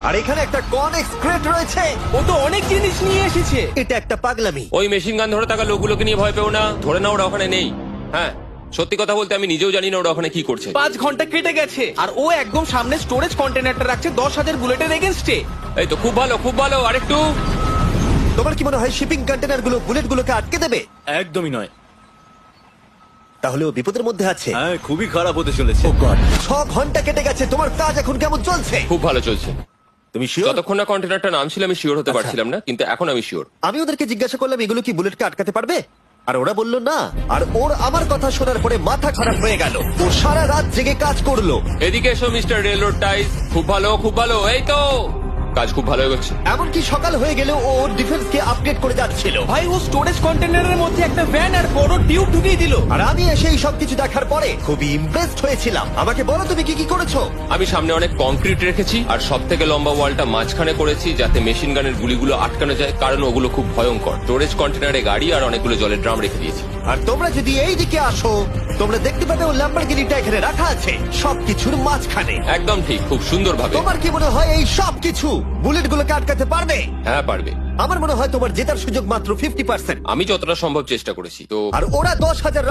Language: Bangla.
আর এখানে একটা কনেক্স ক্রেট রয়েছে। ও তো অনেক জিনিস নিয়ে এসেছে। এটা একটা পাগলামি। ওই মেশিন গান ধরে থাকা লোকগুলোকে নিয়ে ভয় পেও না, ধরে না ওরা ওখানে নেই। হ্যাঁ, সত্যি কথা বলতে আমি নিজেও জানি না ওরা ওখানে কি করছে। 5 ঘন্টা কেটে গেছে আর ও একদম সামনে স্টোরেজ কন্টেনারটা রাখছে 10,000 বুলেটের এগেনস্টে। এই তো খুব ভালো, খুব ভালো। আরেকটু। তোমার কি মনে হয় শিপিং কন্টেনার গুলো বুলেট গুলোকে আটকে দেবে? একদমই নয়। তাহলে ও বিপদের মধ্যে আছে। হ্যাঁ, খুবই খারাপ হতে চলেছে। ও গড, 6 ঘন্টা কেটে গেছে। তোমার কাজ এখন কেমন চলছে? খুব ভালো চলছে। তুমি শিওর? যতক্ষণ না কন্টেনারটা নামছিল আমি শিওর হতে পারছিলাম না, কিন্তু এখন আমি শিওর। আমি ওদেরকে জিজ্ঞাসা করলাম এগুলো কি বুলেটকে আটকাতে পারবে, আর ওরা বলল না। আর ওর আমার কথা শোনার পরে মাথা খারাপ হয়ে গেল। ও সারা রাত জেগে কাজ করলো। এদিকে এসো মিস্টার রেলরোড টাইস। খুব ভালো, খুব ভালো। এই তো কাজ খুব ভালো হচ্ছে। এমনকি সকাল হয়ে গেলেও ও ওর ডিফেন্সকে আপডেট করে যাচ্ছিল। ভাই ও স্টোরেজ কন্টেনারের মধ্যে একটা ভ্যান আর বড় টিউব ঢুকিয়ে দিল। আর আমি এসে এই সবকিছু দেখার পরে খুবই ইমপ্রেসড হয়েছিলাম। আমাকে বলো তুমি কি কি করেছো? আমি সামনে অনেক কংক্রিট রেখেছি আর সব থেকে লম্বা ওয়ালটা মাঝখানে করেছি যাতে মেশিন গানের গুলিগুলো আটকানো যায়, কারণ ওগুলো খুব ভয়ঙ্কর। স্টোরেজ কন্টেনারে গাড়ি আর অনেকগুলো জলের ড্রাম রেখে দিয়েছি। আর তোমরা যদি এই দিকে আসো তোমরা দেখতে পাবে ও ল্যাম্বরগিনিটা এখানে রাখা আছে সবকিছুর মাঝখানে। একদম ঠিক, খুব সুন্দরভাবে। তোমার কি মনে হয় এই সবকিছু বুলেটগুলোকে আটকাতে পারবে? হ্যাঁ, পারবে। আমার মনে হয় তোমার জেতার সুযোগ মাত্র 50%। আমি যতটা সম্ভব চেষ্টা করেছি। তো আর ওরা 10,000